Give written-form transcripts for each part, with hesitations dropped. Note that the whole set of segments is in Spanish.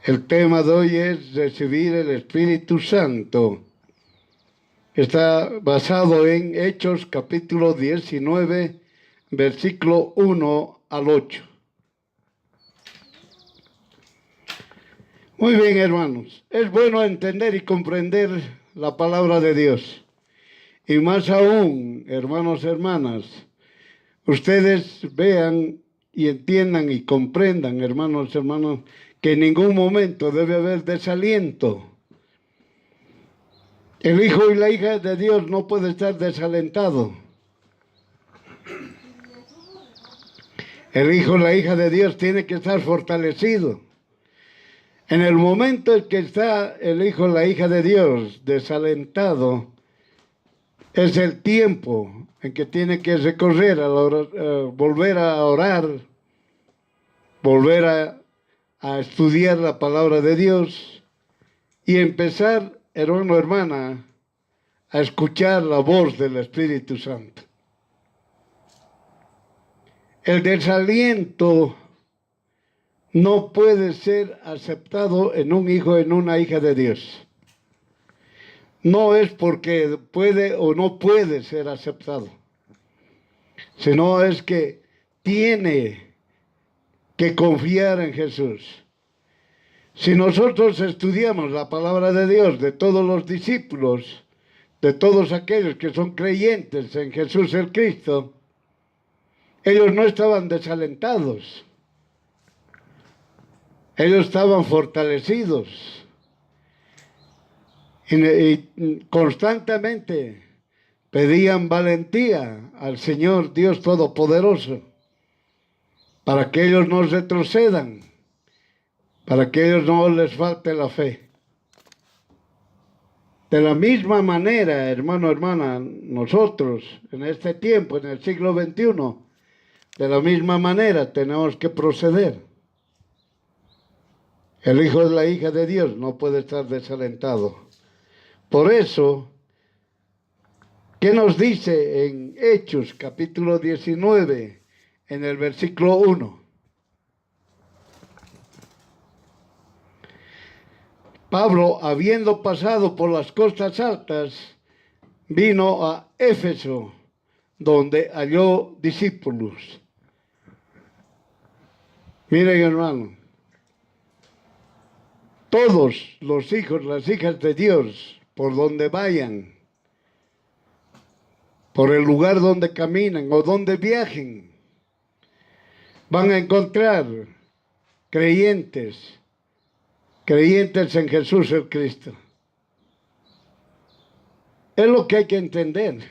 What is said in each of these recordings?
El tema de hoy es recibir el Espíritu Santo. Está basado en Hechos capítulo 19, versículo 1 al 8. Muy bien, hermanos. Es bueno entender y comprender la palabra de Dios. Y más aún, hermanos, hermanas, ustedes vean y entiendan y comprendan, hermanos, hermanos, que en ningún momento debe haber desaliento. El hijo y la hija de Dios no puede estar desalentado. El hijo y la hija de Dios tiene que estar fortalecido. En el momento en que está el hijo y la hija de Dios desalentado, es el tiempo en que tiene que recorrer, volver a orar, volver a estudiar la palabra de Dios y empezar, hermano, hermana, a escuchar la voz del Espíritu Santo. El desaliento no puede ser aceptado en un hijo, en una hija de Dios. No es porque puede o no puede ser aceptado, sino es que tiene que confiar en Jesús. Si nosotros estudiamos la palabra de Dios de todos los discípulos, de todos aquellos que son creyentes en Jesús el Cristo, ellos no estaban desalentados, ellos estaban fortalecidos y constantemente pedían valentía al Señor Dios Todopoderoso para que ellos no retrocedan, para que ellos no les falte la fe. De la misma manera, hermano, hermana, nosotros en este tiempo, en el siglo XXI, de la misma manera tenemos que proceder. El hijo de la hija de Dios no puede estar desalentado. Por eso, ¿qué nos dice en Hechos capítulo 19, en el versículo 1? Pablo, habiendo pasado por las costas altas, vino a Éfeso, donde halló discípulos. Miren, hermano, todos los hijos, las hijas de Dios, por donde vayan, por el lugar donde caminen o donde viajen, van a encontrar creyentes en Jesús el Cristo. Es lo que hay que entender.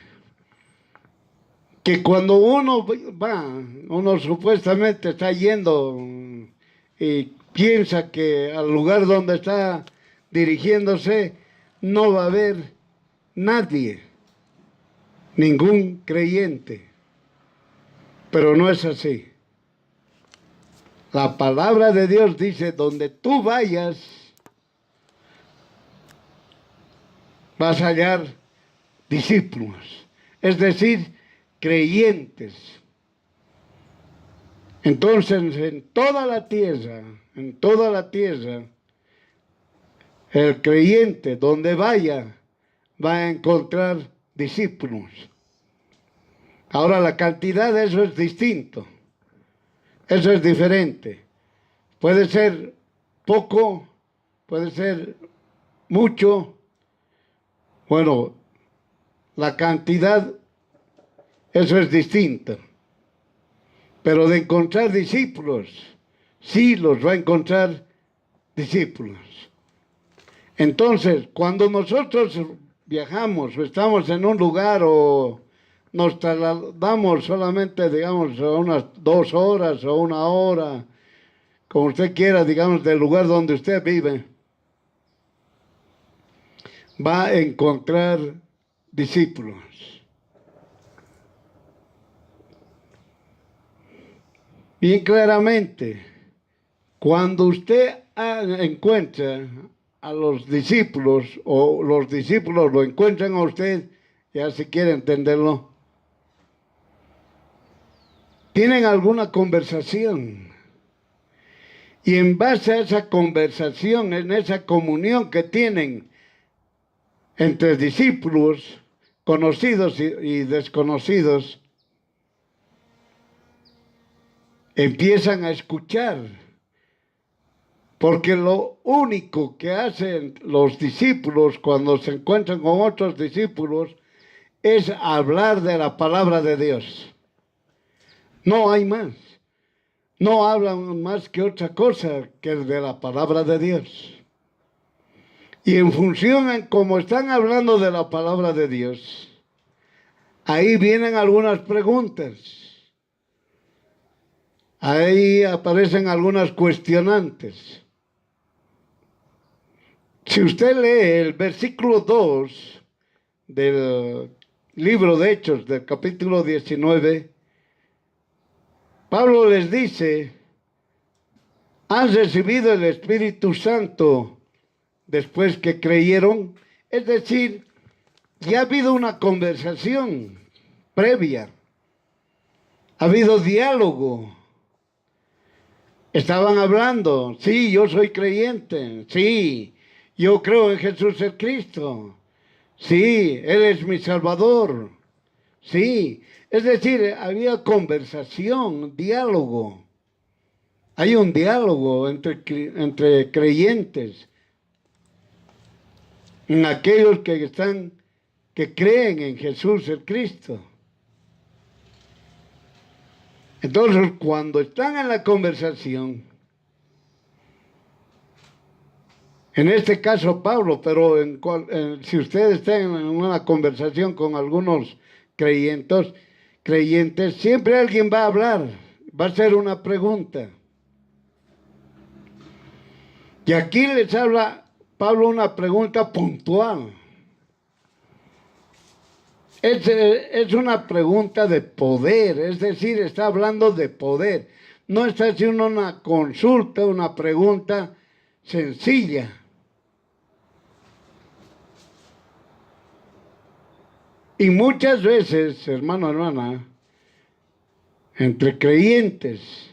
Que cuando uno va, uno supuestamente está yendo y piensa que al lugar donde está dirigiéndose no va a haber nadie, ningún creyente. Pero no es así. La palabra de Dios dice, donde tú vayas, vas a hallar discípulos, es decir, creyentes. Entonces, en toda la tierra, el creyente, donde vaya, va a encontrar discípulos. Ahora, la cantidad de eso es distinto. Eso es diferente. Puede ser poco, puede ser mucho. Bueno, la cantidad, eso es distinto. Pero de encontrar discípulos, sí los va a encontrar discípulos. Entonces, cuando nosotros viajamos o estamos en un lugar o nos trasladamos solamente, digamos, a unas 2 horas o 1 hora, como usted quiera, digamos, del lugar donde usted vive, va a encontrar discípulos. Bien claramente, cuando usted encuentra a los discípulos o los discípulos lo encuentran a usted, ya si quiere entenderlo, tienen alguna conversación Y en base a esa conversación, en esa comunión que tienen entre discípulos, conocidos y desconocidos, empiezan a escuchar. Porque lo único que hacen los discípulos cuando se encuentran con otros discípulos es hablar de la palabra de Dios. No hay más. No hablan más que otra cosa que de la palabra de Dios. Y en función en cómo están hablando de la palabra de Dios, ahí vienen algunas preguntas. Ahí aparecen algunas cuestionantes. Si usted lee el versículo 2 del libro de Hechos, del capítulo 19, Pablo les dice: ¿han recibido el Espíritu Santo después que creyeron? Es decir, ya ha habido una conversación previa, ha habido diálogo. Estaban hablando: sí, yo soy creyente, sí, yo creo en Jesús el Cristo, sí, Él es mi Salvador, sí. Es decir, había conversación, diálogo. Hay un diálogo entre creyentes, en aquellos que creen en Jesús el Cristo. Entonces, cuando están en la conversación, en este caso Pablo, pero si ustedes están en una conversación con algunos creyentes, siempre alguien va a hablar, va a hacer una pregunta. Y aquí les habla Pablo una pregunta puntual. Es una pregunta de poder, es decir, está hablando de poder. No está haciendo una consulta, una pregunta sencilla. Y muchas veces, hermano, hermana, entre creyentes,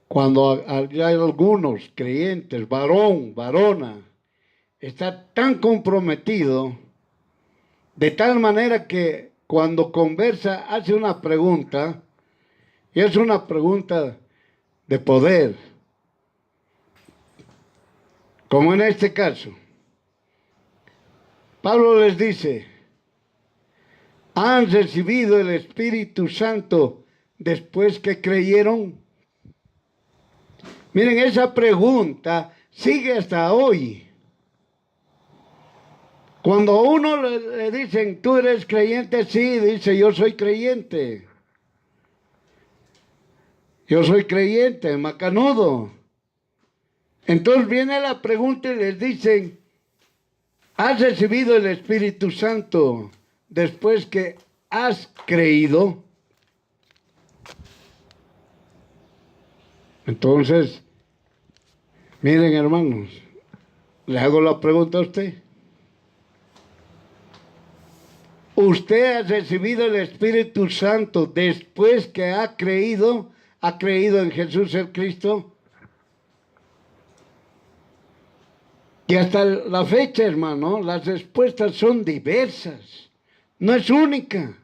cuando hay algunos creyentes, varón, varona, está tan comprometido, de tal manera que cuando conversa hace una pregunta, y es una pregunta de poder, como en este caso. Pablo les dice: ¿han recibido el Espíritu Santo después que creyeron? Miren, esa pregunta sigue hasta hoy. Cuando a uno le dicen: ¿tú eres creyente? Sí, dice: yo soy creyente. Yo soy creyente, macanudo. Entonces viene la pregunta y les dicen: ¿has recibido el Espíritu Santo después que has creído? Entonces, miren, hermanos, le hago la pregunta a usted. ¿Usted ha recibido el Espíritu Santo después que ha creído en Jesús el Cristo? Y hasta la fecha, hermano, las respuestas son diversas. No es única.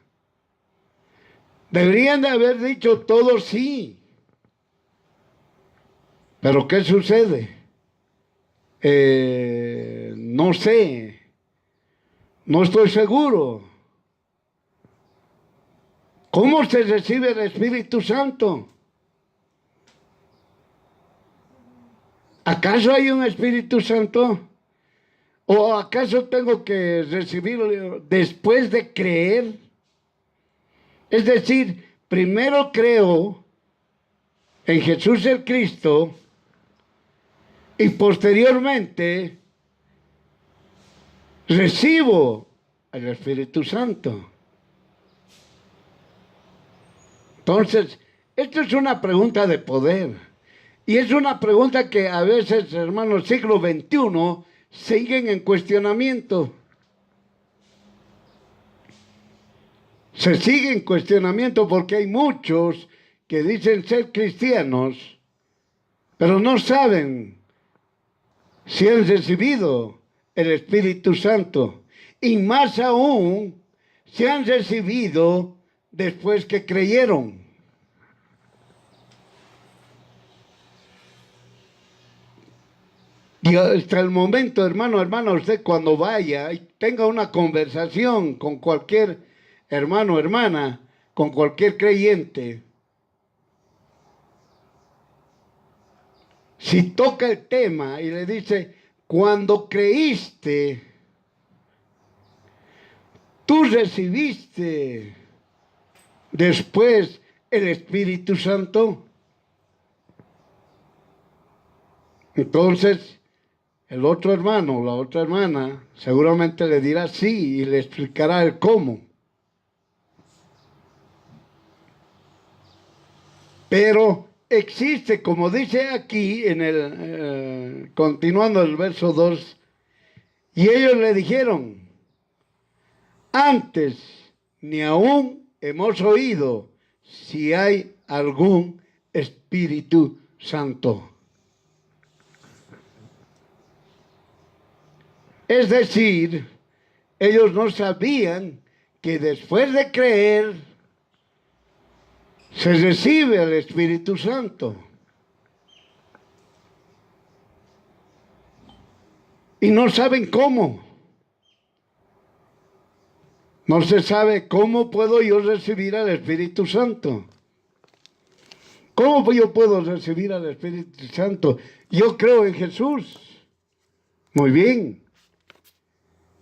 Deberían de haber dicho todos sí. Pero ¿qué sucede? No sé. No estoy seguro. ¿Cómo se recibe el Espíritu Santo? ¿Acaso hay un Espíritu Santo? ¿O acaso tengo que recibirlo después de creer? Es decir, primero creo en Jesús el Cristo y posteriormente recibo el Espíritu Santo. Entonces, esto es una pregunta de poder. Y es una pregunta que a veces, hermanos, siglo XXI, siguen en cuestionamiento. Se sigue en cuestionamiento porque hay muchos que dicen ser cristianos, pero no saben si han recibido el Espíritu Santo. Y más aún, si han recibido después que creyeron. Y hasta el momento, hermano, usted cuando vaya y tenga una conversación con cualquier hermano, hermana, con cualquier creyente, si toca el tema y le dice, cuando creíste, tú recibiste después el Espíritu Santo. Entonces, el otro hermano, la otra hermana, seguramente le dirá sí y le explicará el cómo. Pero existe, como dice aquí, continuando el verso 2, y ellos le dijeron, antes ni aún hemos oído si hay algún Espíritu Santo. Es decir, ellos no sabían que después de creer se recibe el Espíritu Santo. Y no saben cómo. No se sabe cómo puedo yo recibir al Espíritu Santo. ¿Cómo yo puedo recibir al Espíritu Santo? Yo creo en Jesús. Muy bien.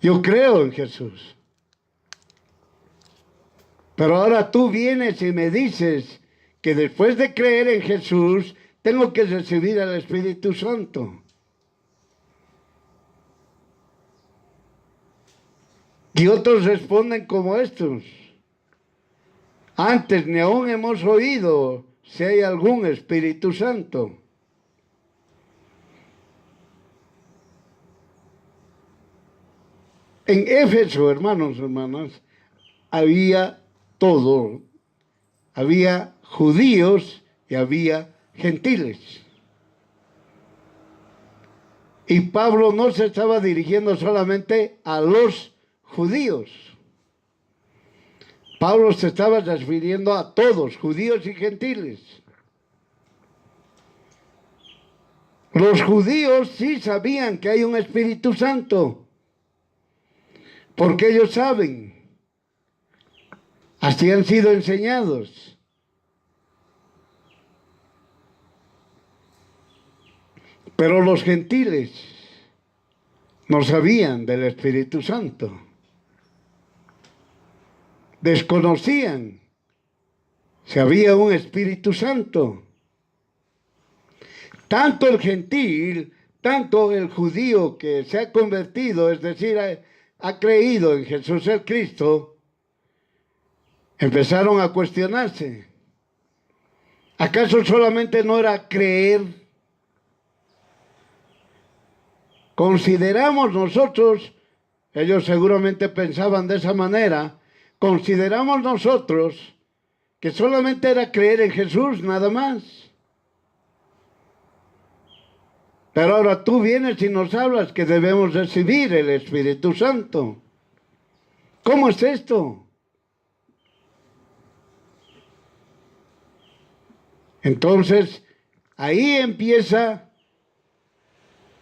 Yo creo en Jesús. Pero ahora tú vienes y me dices que después de creer en Jesús, tengo que recibir al Espíritu Santo. Y otros responden como estos. Antes ni aún hemos oído si hay algún Espíritu Santo. En Éfeso, hermanos, hermanas, había todo. Había judíos y había gentiles. Y Pablo no se estaba dirigiendo solamente a los judíos. Pablo se estaba refiriendo a todos, judíos y gentiles. Los judíos sí sabían que hay un Espíritu Santo, porque ellos saben, así han sido enseñados. Pero los gentiles no sabían del Espíritu Santo. Desconocían si había un Espíritu Santo. Tanto el gentil, tanto el judío que se ha convertido, es decir, ha creído en Jesús el Cristo, empezaron a cuestionarse. ¿Acaso solamente no era creer? Consideramos nosotros, ellos seguramente pensaban de esa manera, consideramos nosotros que solamente era creer en Jesús, nada más. Pero ahora tú vienes y nos hablas que debemos recibir el Espíritu Santo. ¿Cómo es esto? Entonces, ahí empieza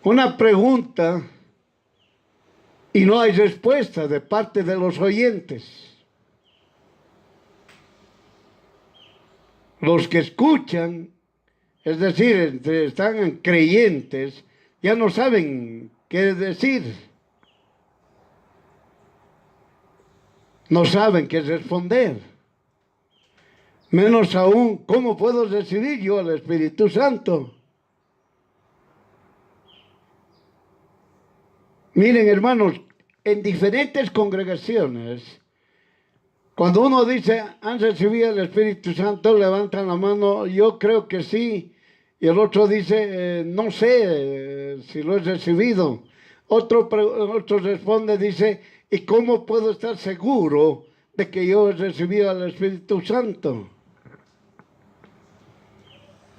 una pregunta y no hay respuesta de parte de los oyentes. Los que escuchan, es decir, están creyentes, ya no saben qué decir. No saben qué responder. Menos aún, ¿cómo puedo recibir yo al Espíritu Santo? Miren, hermanos, en diferentes congregaciones, cuando uno dice, ¿han recibido el Espíritu Santo? Levantan la mano, yo creo que sí. Y el otro dice, no sé si lo he recibido. Otro responde, dice, ¿y cómo puedo estar seguro de que yo he recibido al Espíritu Santo?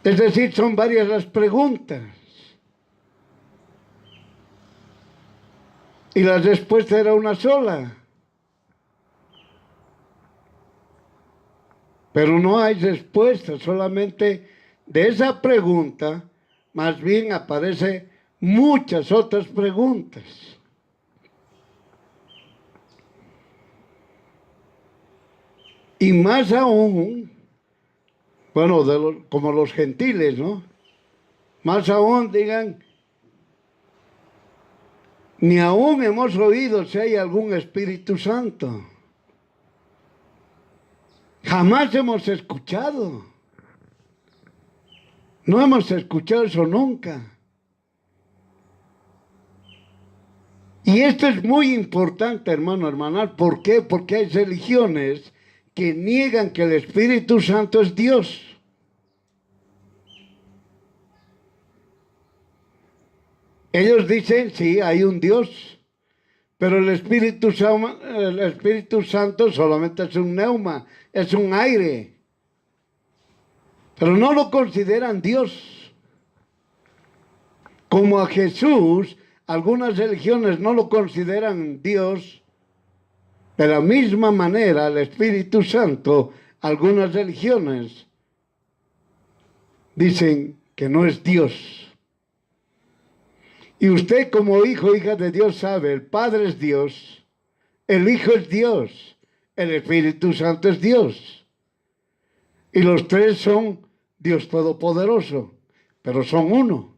Es decir, son varias las preguntas. Y la respuesta era una sola. Pero no hay respuesta, solamente de esa pregunta, más bien aparecen muchas otras preguntas. Y más aún, bueno, como los gentiles, ¿no? Más aún digan, ni aún hemos oído si hay algún Espíritu Santo. Jamás hemos escuchado. No hemos escuchado eso nunca. Y esto es muy importante, hermano, hermana. ¿Por qué? Porque hay religiones que niegan que el Espíritu Santo es Dios. Ellos dicen, sí, hay un Dios, pero el Espíritu Santo solamente es un neuma, es un aire. Pero no lo consideran Dios. Como a Jesús, algunas religiones no lo consideran Dios. De la misma manera, el Espíritu Santo, algunas religiones dicen que no es Dios. Y usted como hijo o hija de Dios sabe, el Padre es Dios, el Hijo es Dios, el Espíritu Santo es Dios. Y los tres son Dios Todopoderoso, pero son uno.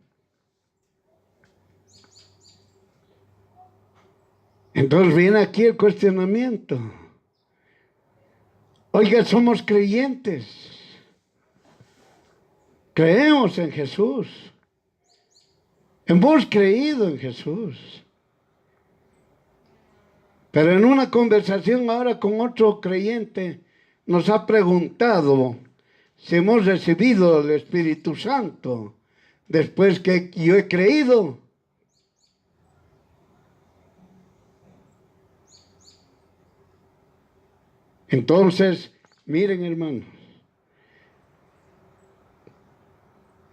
Entonces viene aquí el cuestionamiento. Oiga, somos creyentes. Creemos en Jesús. Hemos creído en Jesús. Pero en una conversación ahora con otro creyente nos ha preguntado si hemos recibido el Espíritu Santo después que yo he creído. Entonces, miren hermanos,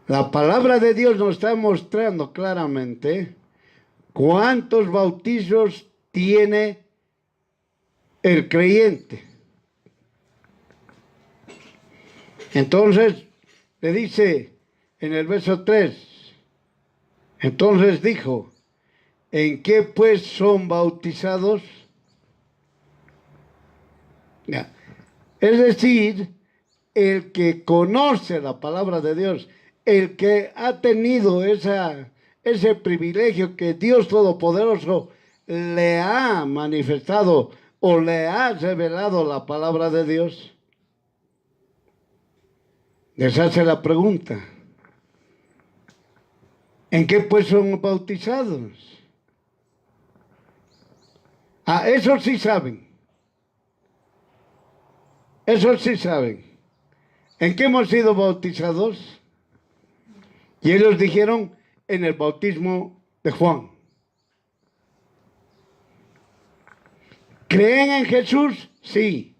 la palabra de Dios nos está mostrando claramente cuántos bautizos tiene el creyente. Entonces, le dice en el verso 3, entonces dijo, ¿en qué pues son bautizados? Ya. Es decir, el que conoce la palabra de Dios, el que ha tenido ese privilegio que Dios Todopoderoso le ha manifestado o le ha revelado la palabra de Dios, les hace la pregunta, ¿en qué pues son bautizados? Ah, eso sí saben. Eso sí saben. ¿En qué hemos sido bautizados? Y ellos dijeron, en el bautismo de Juan. ¿Creen en Jesús? Sí.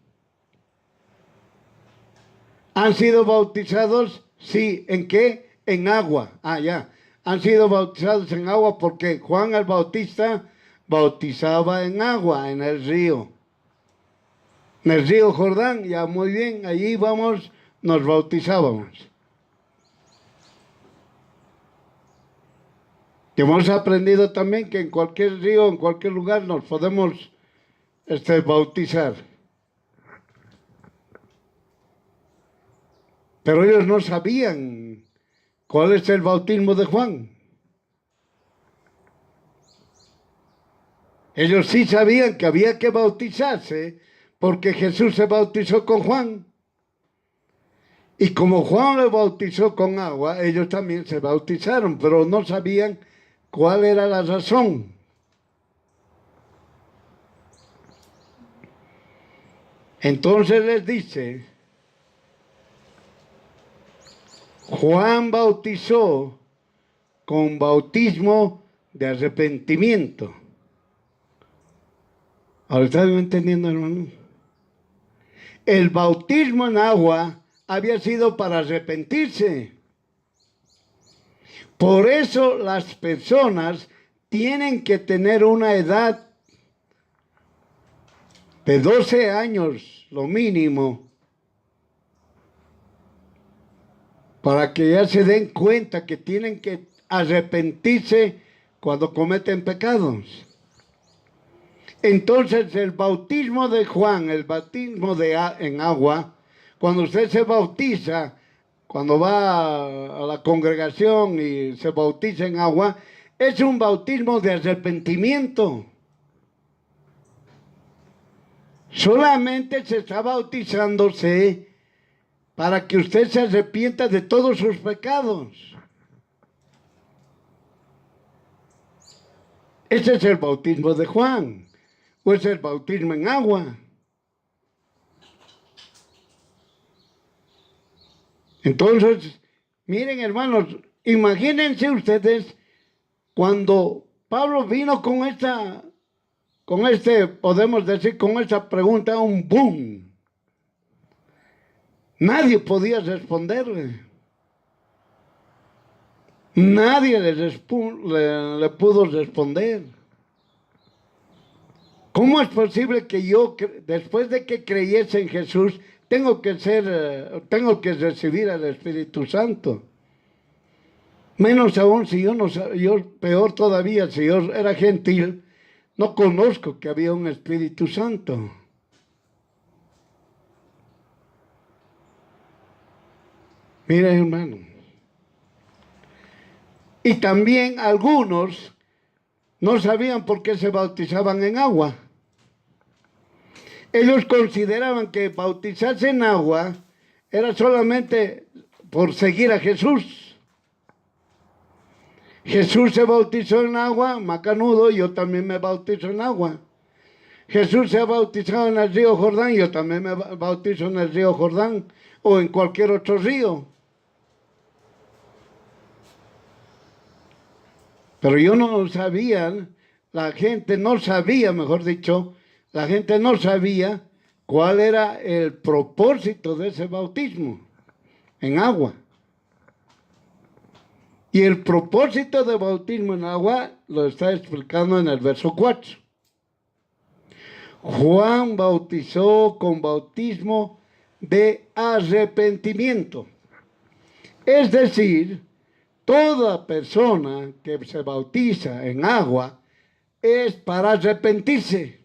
¿Han sido bautizados? Sí. ¿En qué? En agua. Ah, ya. Han sido bautizados en agua porque Juan el Bautista bautizaba en agua, en el río. En el río Jordán, ya muy bien, allí vamos, nos bautizábamos. Y hemos aprendido también que en cualquier río, en cualquier lugar nos podemos bautizar. Pero ellos no sabían cuál es el bautismo de Juan. Ellos sí sabían que había que bautizarse porque Jesús se bautizó con Juan. Y como Juan le bautizó con agua, ellos también se bautizaron, pero no sabían cuál era la razón. Entonces les dice, Juan bautizó con bautismo de arrepentimiento. ¿Ahora están entendiendo, hermano? El bautismo en agua había sido para arrepentirse. Por eso las personas tienen que tener una edad de 12 años, lo mínimo, para que ya se den cuenta que tienen que arrepentirse cuando cometen pecados. Entonces el bautismo de Juan, el bautismo en agua, cuando usted se bautiza, cuando va a la congregación y se bautiza en agua, es un bautismo de arrepentimiento. Solamente se está bautizándose para que usted se arrepienta de todos sus pecados. Ese es el bautismo de Juan, o es el bautismo en agua. Entonces, miren hermanos, imagínense ustedes cuando Pablo vino con podemos decir, con esta pregunta, un boom. Nadie podía responderle. Nadie le pudo responder. ¿Cómo es posible que yo, después de que creyese en Jesús, tengo que recibir al Espíritu Santo? Menos aún si peor todavía, si yo era gentil, no conozco que había un Espíritu Santo. Mira, hermano. Y también algunos no sabían por qué se bautizaban en agua. Ellos consideraban que bautizarse en agua era solamente por seguir a Jesús. Jesús se bautizó en agua, macanudo, yo también me bautizo en agua. Jesús se ha bautizado en el río Jordán, yo también me bautizo en el río Jordán o en cualquier otro río. Pero yo no sabía, la gente no sabía cuál era el propósito de ese bautismo en agua. Y el propósito de bautismo en agua lo está explicando en el verso 4. Juan bautizó con bautismo de arrepentimiento. Es decir, toda persona que se bautiza en agua es para arrepentirse.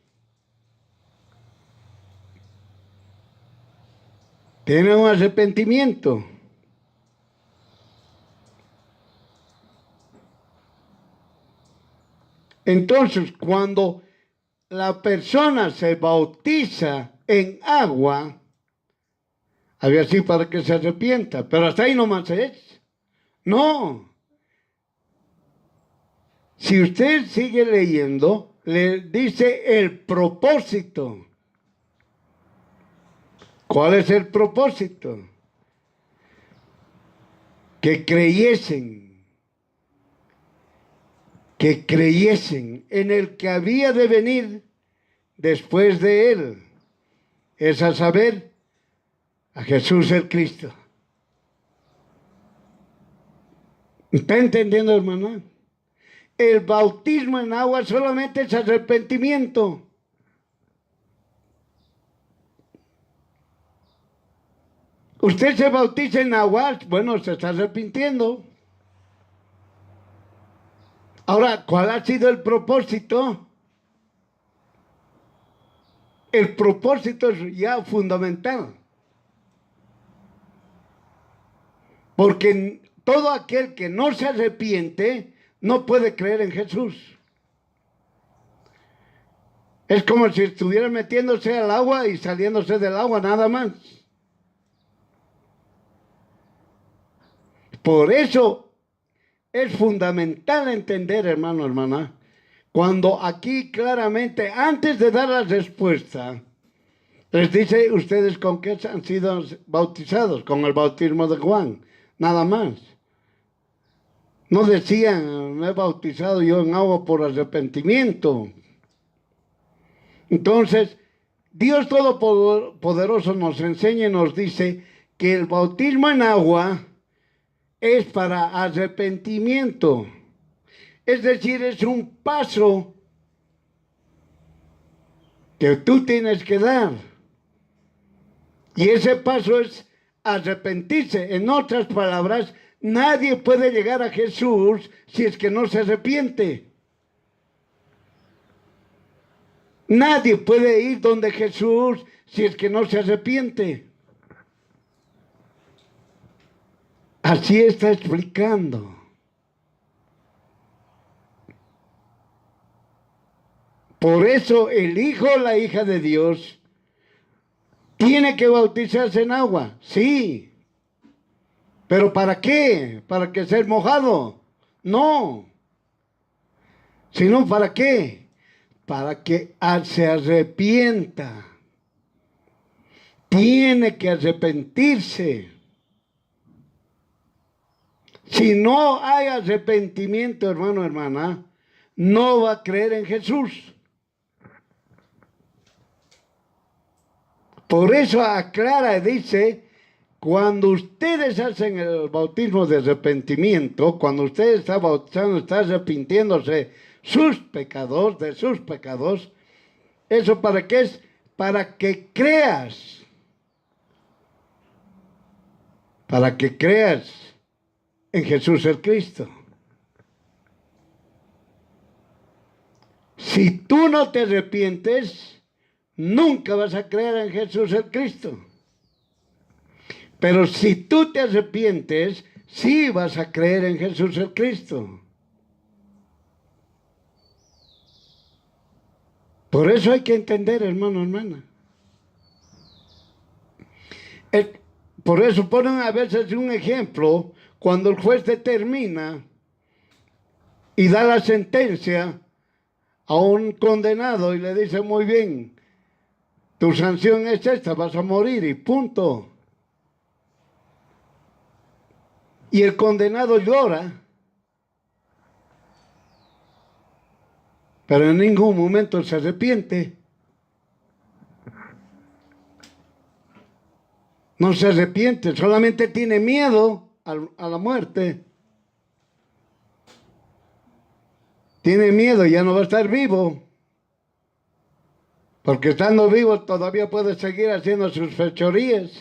Tiene un arrepentimiento. Entonces, cuando la persona se bautiza en agua, había así para que se arrepienta, pero hasta ahí nomás es. No. Si usted sigue leyendo, le dice el propósito. ¿Cuál es el propósito? Que creyesen en el que había de venir después de él, es a saber, a Jesús el Cristo. ¿Está entendiendo, hermano? El bautismo en agua solamente es arrepentimiento. Usted se bautiza en agua, bueno, se está arrepintiendo. Ahora, ¿cuál ha sido el propósito? El propósito es ya fundamental. Porque todo aquel que no se arrepiente no puede creer en Jesús. Es como si estuviera metiéndose al agua y saliéndose del agua nada más. Por eso es fundamental entender, hermano, hermana, cuando aquí claramente, antes de dar la respuesta, les dice ustedes con qué han sido bautizados, con el bautismo de Juan, nada más. No decían, me he bautizado yo en agua por arrepentimiento. Entonces, Dios Todopoderoso nos enseña y nos dice que el bautismo en agua es para arrepentimiento. Es decir, es un paso que tú tienes que dar. Y ese paso es arrepentirse. En otras palabras, nadie puede llegar a Jesús si es que no se arrepiente. Nadie puede ir donde Jesús si es que no se arrepiente. Así está explicando. Por eso el hijo o la hija de Dios tiene que bautizarse en agua, sí. ¿Pero para qué? ¿Para que sea mojado? No. Sino ¿para qué? Para que se arrepienta. Tiene que arrepentirse. Si no hay arrepentimiento, hermano, hermana, no va a creer en Jesús. Por eso aclara y dice, cuando ustedes hacen el bautismo de arrepentimiento, cuando usted está bautizando, está arrepintiéndose de sus pecados, ¿eso para qué es? Para que creas. Para que creas en Jesús el Cristo. Si tú no te arrepientes, nunca vas a creer en Jesús el Cristo. Pero si tú te arrepientes, sí vas a creer en Jesús el Cristo. Por eso hay que entender, hermano, hermana. Por eso ponen a veces un ejemplo, cuando el juez determina y da la sentencia a un condenado y le dice, muy bien, tu sanción es esta, vas a morir y punto. Y el condenado llora, pero en ningún momento se arrepiente. No se arrepiente, solamente tiene miedo a la muerte. Tiene miedo, ya no va a estar vivo. Porque estando vivo todavía puede seguir haciendo sus fechorías.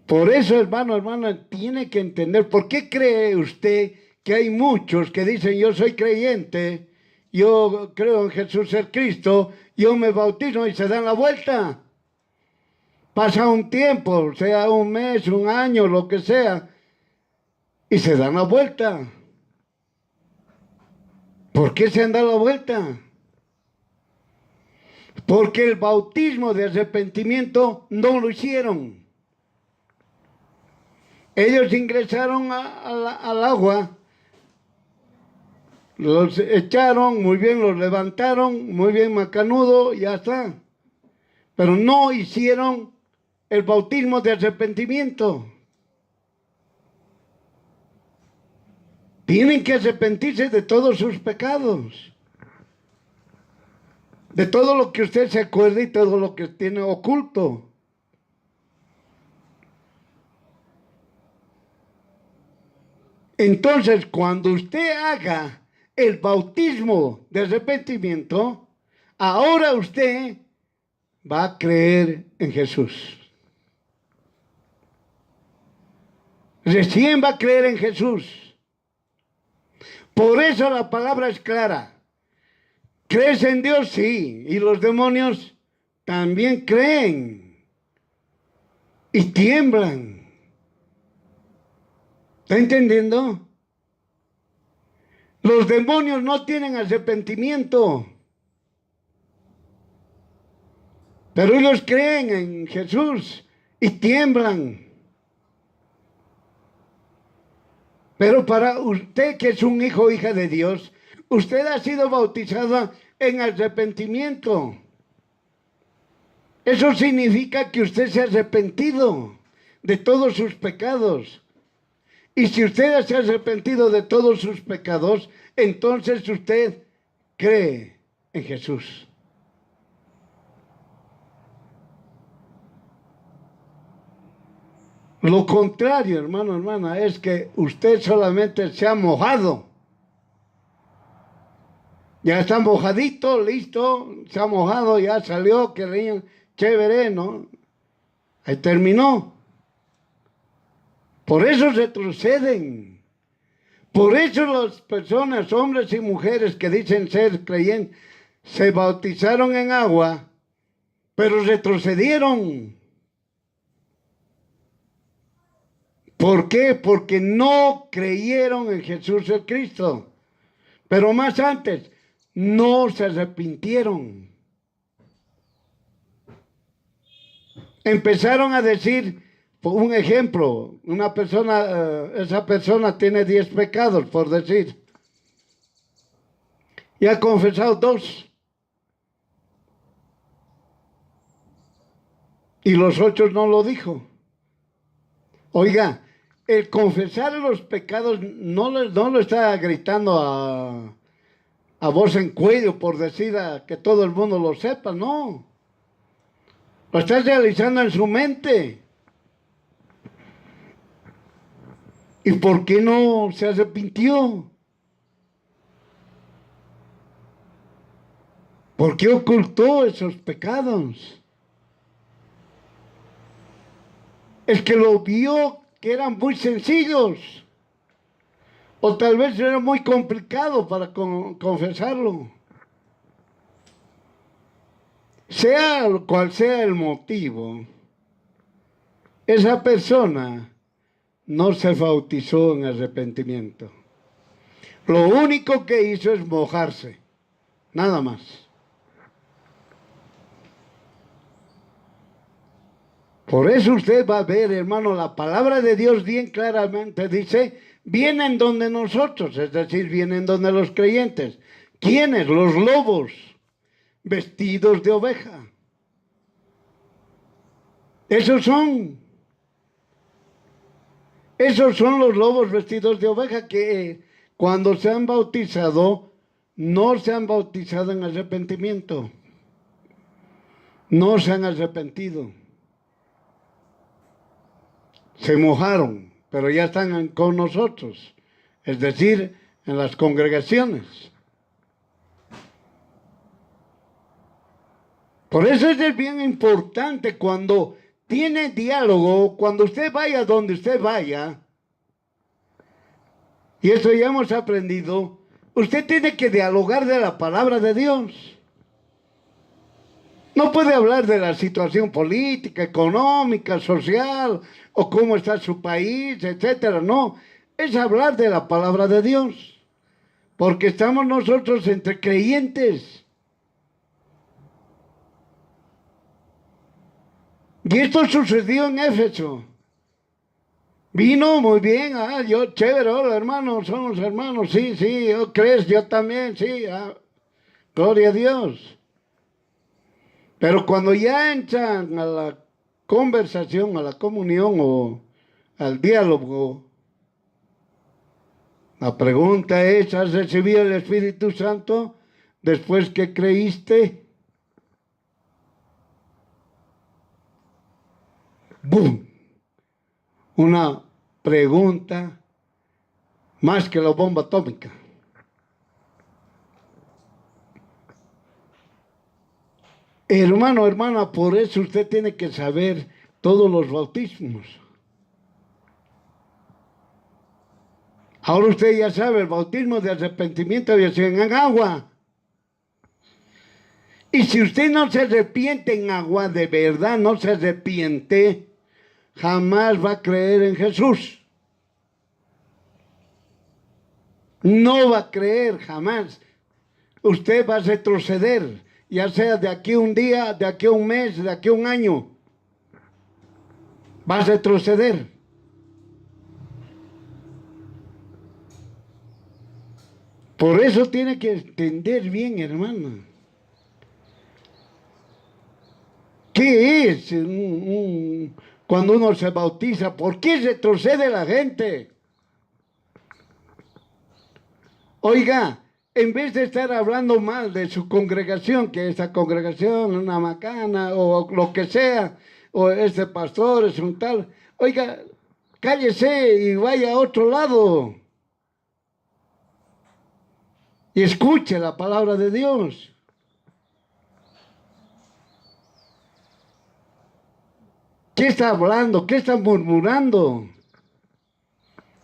Por eso, hermano, hermana, tiene que entender, ¿por qué cree usted que hay muchos que dicen, yo soy creyente, yo creo en Jesús el Cristo, yo me bautizo y se dan la vuelta? Pasa un tiempo, sea un mes, un año, lo que sea, y se dan la vuelta. ¿Por qué se han dado la vuelta? Porque el bautismo de arrepentimiento no lo hicieron. Ellos ingresaron al agua, los echaron, muy bien, los levantaron, muy bien, macanudo, ya está. Pero no hicieron el bautismo de arrepentimiento. Tienen que arrepentirse de todos sus pecados. De todo lo que usted se acuerde y todo lo que tiene oculto. Entonces, cuando usted haga el bautismo de arrepentimiento, ahora usted va a creer en Jesús. Recién va a creer en Jesús. Por eso la palabra es clara. ¿Crees en Dios? Sí. Y los demonios también creen. Y tiemblan. ¿Está entendiendo? Los demonios no tienen arrepentimiento. Pero ellos creen en Jesús y tiemblan. Pero para usted que es un hijo o hija de Dios, usted ha sido bautizado en arrepentimiento. Eso significa que usted se ha arrepentido de todos sus pecados. Y si usted se ha arrepentido de todos sus pecados, entonces usted cree en Jesús. Lo contrario, hermano, hermana, es que usted solamente se ha mojado. Ya está mojadito, listo, se ha mojado, ya salió, que chévere, ¿no? Ahí terminó. Por eso retroceden. Por eso las personas, hombres y mujeres que dicen ser creyentes, se bautizaron en agua, pero retrocedieron. ¿Por qué? Porque no creyeron en Jesús el Cristo. Pero más antes, no se arrepintieron. Empezaron a decir, por un ejemplo, una persona, esa persona tiene 10 pecados, por decir, y ha confesado 2. Y los 8 no lo dijo. Oiga, el confesar los pecados no lo está gritando a voz en cuello por decir a que todo el mundo lo sepa, no. Lo está realizando en su mente. ¿Y por qué no se arrepintió? ¿Por qué ocultó esos pecados? Es que lo vio que eran muy sencillos. O tal vez era muy complicado para confesarlo. Sea cual sea el motivo, esa persona no se bautizó en arrepentimiento. Lo único que hizo es mojarse, nada más. Por eso usted va a ver, hermano, la palabra de Dios bien claramente dice, vienen donde nosotros, es decir, vienen donde los creyentes. ¿Quiénes? Los lobos, vestidos de oveja. Esos son los lobos vestidos de oveja que cuando se han bautizado, no se han bautizado en arrepentimiento. No se han arrepentido. Se mojaron, pero ya están con nosotros, es decir, en las congregaciones. Por eso es bien importante cuando tiene diálogo, cuando usted vaya donde usted vaya, y eso ya hemos aprendido, usted tiene que dialogar de la palabra de Dios. No puede hablar de la situación política, económica, social, o cómo está su país, etcétera. No, es hablar de la palabra de Dios. Porque estamos nosotros entre creyentes. Y esto sucedió en Éfeso. Vino muy bien, yo, chévere, hola hermanos, somos hermanos, sí, ¿crees? Yo también, sí, gloria a Dios. Pero cuando ya entran a la conversación, a la comunión o al diálogo, la pregunta es, ¿has recibido el Espíritu Santo después que creíste? ¡Bum! Una pregunta más que la bomba atómica. Hermano, hermana, por eso usted tiene que saber todos los bautismos. Ahora usted ya sabe, el bautismo de arrepentimiento había sido en agua. Y si usted no se arrepiente en agua, de verdad no se arrepiente, jamás va a creer en Jesús. No va a creer jamás. Usted va a retroceder, ya sea de aquí a un día, de aquí a un mes, de aquí a un año. Va a retroceder. Por eso tiene que entender bien, hermano. ¿Qué es cuando uno se bautiza? ¿Por qué retrocede la gente? Oiga, en vez de estar hablando mal de su congregación, que esta congregación es una macana o lo que sea, o este pastor es un tal, Oiga, cállese y vaya a otro lado. Y escuche la palabra de Dios. ¿Qué está hablando? ¿Qué está murmurando?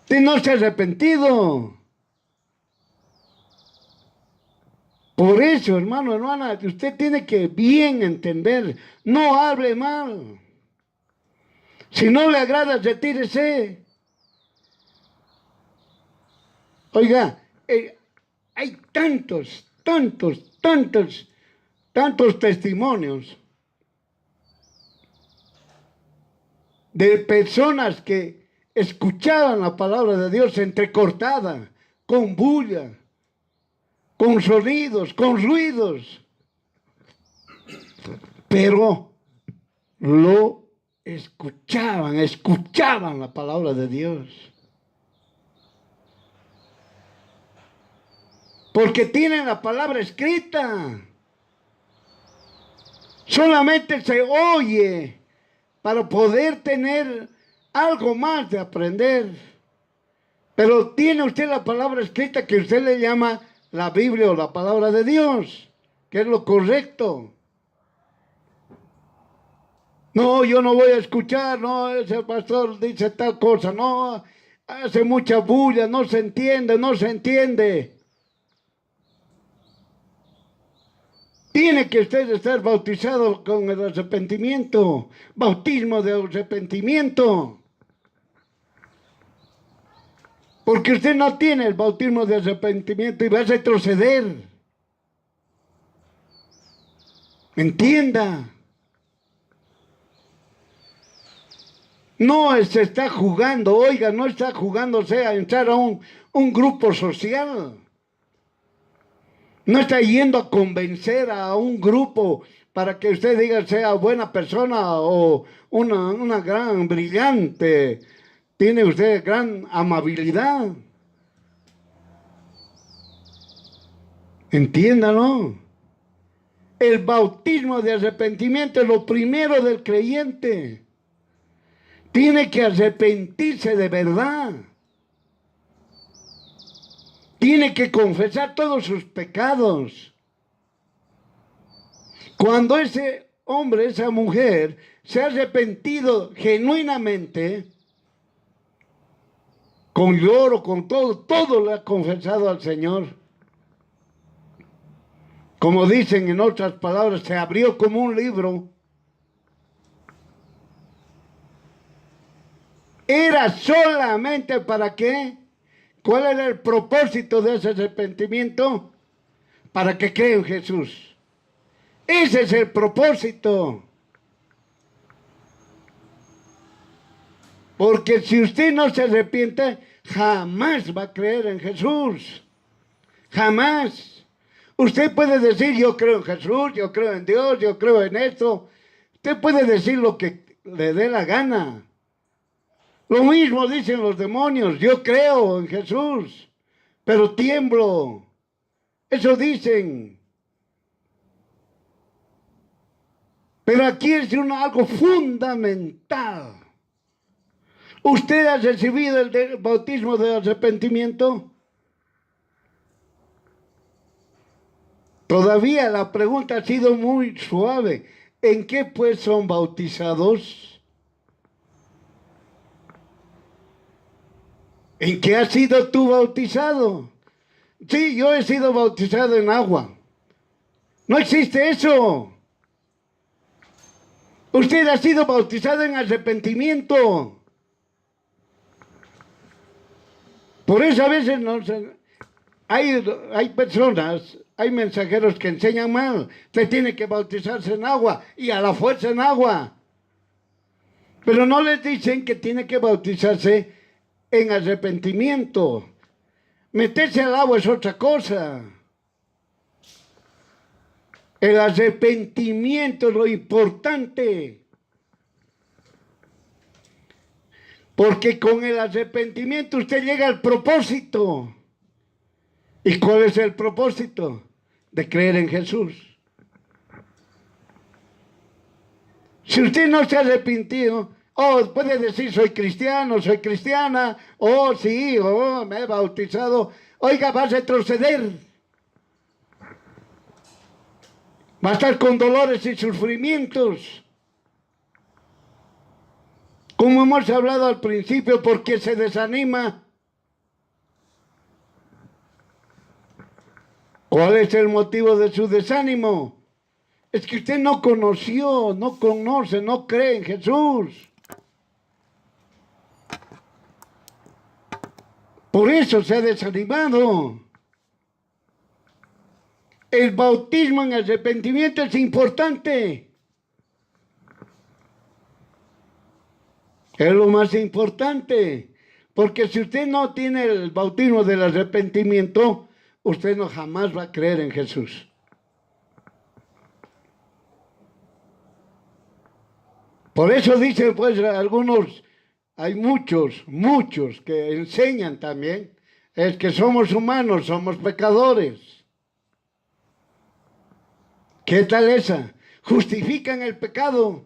Usted no se ha arrepentido. Por eso, hermano, hermana, usted tiene que bien entender. No hable mal. Si no le agrada, retírese. Oiga, hay tantos testimonios de personas que escuchaban la palabra de Dios entrecortada, con bulla, con sonidos, con ruidos, pero lo escuchaban la palabra de Dios. Porque tienen la palabra escrita. Solamente se oye para poder tener algo más de aprender. Pero tiene usted la palabra escrita que usted le llama la Biblia o la palabra de Dios, que es lo correcto. No, yo no voy a escuchar, no, ese pastor dice tal cosa, no, hace mucha bulla, no se entiende, no se entiende. Tiene que usted estar bautizado con el arrepentimiento, bautismo de arrepentimiento. Porque usted no tiene el bautismo de arrepentimiento y va a retroceder. Entienda. No se está jugando, oiga, no está jugándose a entrar a un grupo social. No está yendo a convencer a un grupo para que usted diga sea buena persona o una gran brillante. Tiene usted gran amabilidad. Entiéndalo. El bautismo de arrepentimiento es lo primero del creyente. Tiene que arrepentirse de verdad. Tiene que confesar todos sus pecados. Cuando ese hombre, esa mujer, se ha arrepentido genuinamente, con lloro, con todo le ha confesado al Señor. Como dicen en otras palabras, se abrió como un libro. Era solamente para qué. ¿Cuál era el propósito de ese arrepentimiento? Para que crea en Jesús. Ese es el propósito. Porque si usted no se arrepiente, jamás va a creer en Jesús. Jamás. Usted puede decir, yo creo en Jesús, yo creo en Dios, yo creo en esto. Usted puede decir lo que le dé la gana. Lo mismo dicen los demonios, yo creo en Jesús, pero tiemblo. Eso dicen. Pero aquí es algo fundamental. ¿Usted ha recibido el bautismo de arrepentimiento? Todavía la pregunta ha sido muy suave. ¿En qué pues son bautizados? ¿En qué has sido tú bautizado? Sí, yo he sido bautizado en agua. No existe eso. Usted ha sido bautizado en arrepentimiento. Por eso a veces hay personas, hay mensajeros que enseñan mal. Usted tiene que bautizarse en agua y a la fuerza en agua. Pero no les dicen que tiene que bautizarse en arrepentimiento. Meterse al agua es otra cosa. El arrepentimiento es lo importante. Porque con el arrepentimiento usted llega al propósito. ¿Y cuál es el propósito? De creer en Jesús. Si usted no se ha arrepentido, O puede decir, soy cristiano, soy cristiana. Oh, sí, oh, me he bautizado. Oiga, va a retroceder. Va a estar con dolores y sufrimientos. Como hemos hablado al principio, porque se desanima. ¿Cuál es el motivo de su desánimo? Es que usted no conoció, no conoce, no cree en Jesús. Por eso se ha desanimado. El bautismo en arrepentimiento es importante. Es lo más importante. Porque si usted no tiene el bautismo del arrepentimiento, usted no jamás va a creer en Jesús. Por eso dicen pues algunos, hay muchos que enseñan también, es que somos humanos, somos pecadores. ¿Qué tal esa? Justifican el pecado.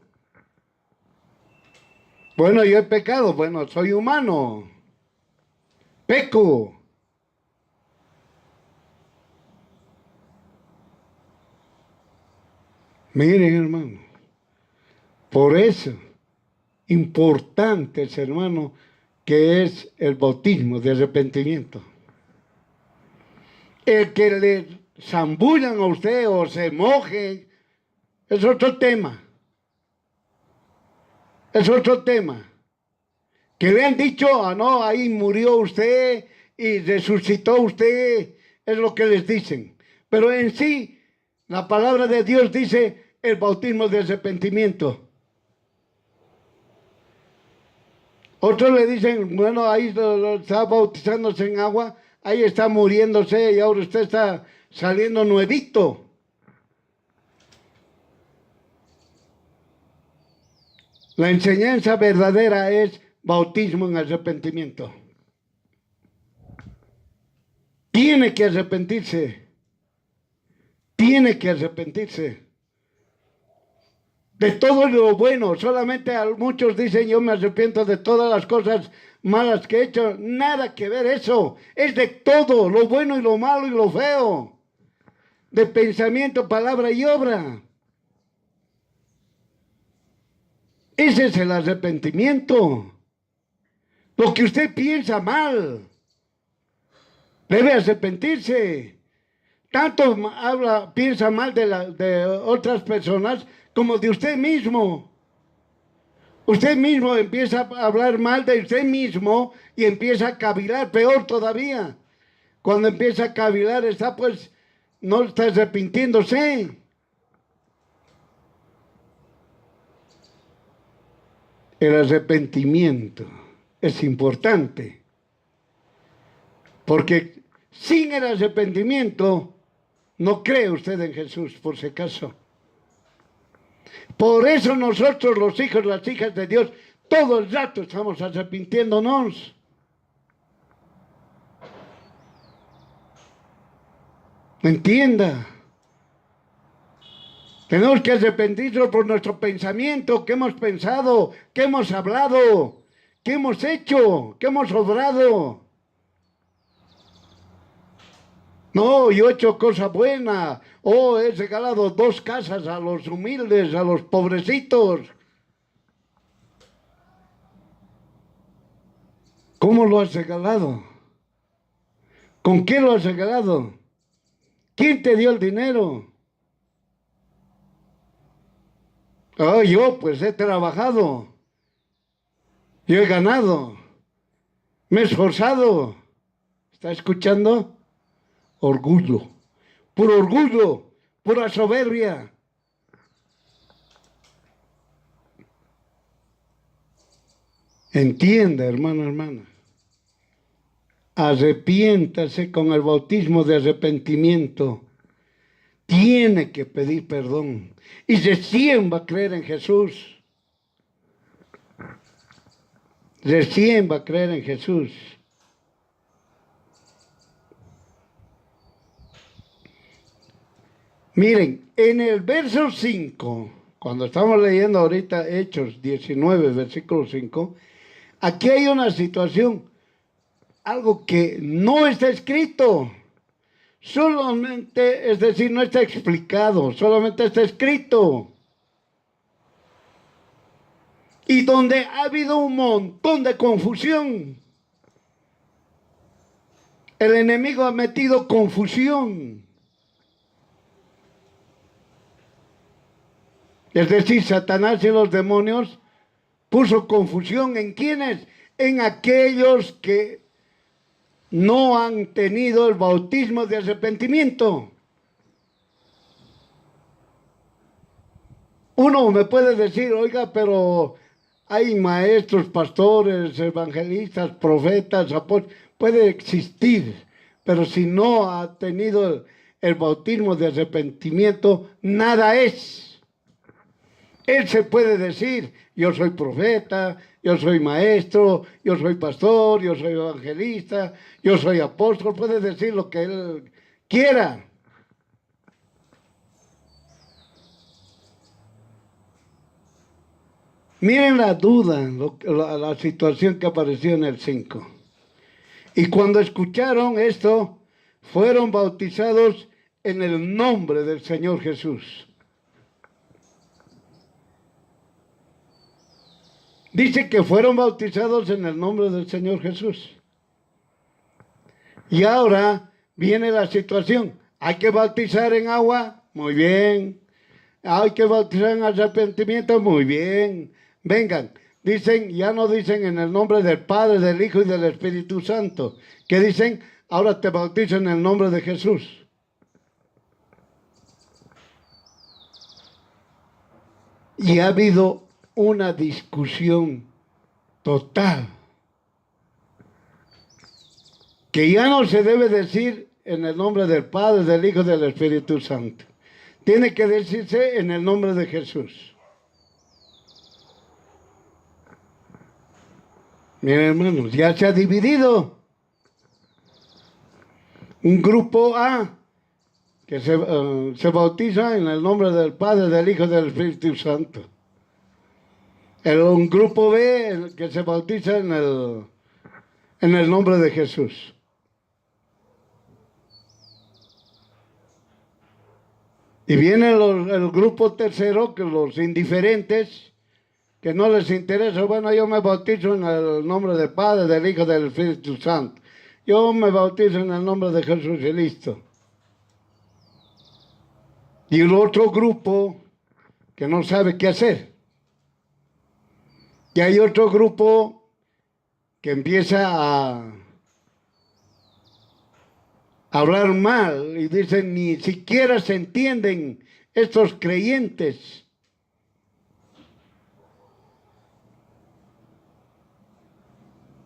Bueno, yo he pecado, bueno, soy humano. Peco. Miren, hermano, por eso, importante, hermano, que es el bautismo de arrepentimiento. El que le zambullan a usted o se moje, es otro tema. Es otro tema. Que le han dicho, ah, no, ahí murió usted y resucitó usted, es lo que les dicen. Pero en sí, la palabra de Dios dice el bautismo de arrepentimiento. Otros le dicen, bueno, ahí está bautizándose en agua, ahí está muriéndose y ahora usted está saliendo nuevito. La enseñanza verdadera es bautismo en arrepentimiento. Tiene que arrepentirse. Tiene que arrepentirse. De todo lo bueno. Solamente muchos dicen, yo me arrepiento de todas las cosas malas que he hecho. Nada que ver eso. Es de todo, lo bueno y lo malo y lo feo. De pensamiento, palabra y obra. Ese es el arrepentimiento. Lo que usted piensa mal, debe arrepentirse. Tanto piensa mal de otras personas como de usted mismo. Usted mismo empieza a hablar mal de usted mismo y empieza a cavilar, peor todavía. Cuando empieza a cavilar está pues, no está arrepintiéndose. El arrepentimiento es importante, porque sin el arrepentimiento no cree usted en Jesús, por si acaso. Por eso nosotros, los hijos, las hijas de Dios, todo el rato estamos arrepintiéndonos. Entienda. Tenemos que arrepentirnos por nuestro pensamiento, qué hemos pensado, qué hemos hablado, qué hemos hecho, qué hemos obrado. No, yo he hecho cosa buena. Oh, he regalado 2 casas a los humildes, a los pobrecitos. ¿Cómo lo has regalado? ¿Con qué lo has regalado? ¿Quién te dio el dinero? Oh, yo pues he trabajado. Yo he ganado. Me he esforzado. ¿Está escuchando? Orgullo. Puro orgullo. Pura soberbia. Entienda, hermano, hermana. Arrepiéntase con el bautismo de arrepentimiento. Tiene que pedir perdón. Y recién va a creer en Jesús. Recién va a creer en Jesús. Miren, en el verso 5 cuando estamos leyendo ahorita Hechos 19, versículo 5, aquí hay una situación, algo que no está escrito. Solamente, es decir, no está explicado, solamente está escrito. Y donde ha habido un montón de confusión. El enemigo ha metido confusión. Es decir, Satanás y los demonios puso confusión en ¿quiénes? En aquellos que no han tenido el bautismo de arrepentimiento. Uno me puede decir, oiga, pero hay maestros, pastores, evangelistas, profetas, apóstoles, puede existir, pero si no ha tenido el bautismo de arrepentimiento, nada es. Él se puede decir, yo soy profeta, yo soy maestro, yo soy pastor, yo soy evangelista, yo soy apóstol, puede decir lo que él quiera. Miren la duda, la situación que apareció en el 5. Y cuando escucharon esto, fueron bautizados en el nombre del Señor Jesús. Dice que fueron bautizados en el nombre del Señor Jesús. Y ahora viene la situación. ¿Hay que bautizar en agua? Muy bien. ¿Hay que bautizar en arrepentimiento? Muy bien. Vengan. Dicen, ya no dicen en el nombre del Padre, del Hijo y del Espíritu Santo. ¿Qué dicen? Ahora te bautizo en el nombre de Jesús. Y ha habido una discusión total, que ya no se debe decir en el nombre del Padre, del Hijo y del Espíritu Santo. Tiene que decirse en el nombre de Jesús. Miren, hermanos, ya se ha dividido. Un grupo A que se bautiza en el nombre del Padre, del Hijo y del Espíritu Santo. Un grupo B que se bautiza en el nombre de Jesús. Y viene el grupo tercero, que los indiferentes, que no les interesa. Bueno, yo me bautizo en el nombre del Padre, del Hijo y del Espíritu Santo. Yo me bautizo en el nombre de Jesús y listo. Y el otro grupo que no sabe qué hacer. Y hay otro grupo que empieza a hablar mal y dicen, ni siquiera se entienden estos creyentes.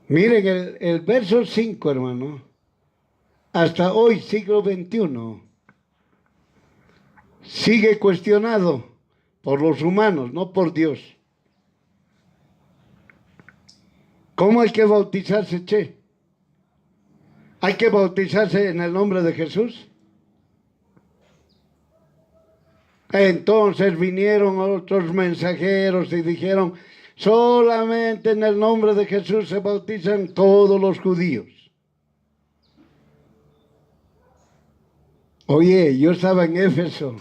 Miren el verso 5, hermano. Hasta hoy, siglo XXI, sigue cuestionado por los humanos, no por Dios. ¿Cómo hay que bautizarse, che? ¿Hay que bautizarse en el nombre de Jesús? Entonces vinieron otros mensajeros y dijeron, solamente en el nombre de Jesús se bautizan todos los judíos. Oye, yo estaba en Éfeso.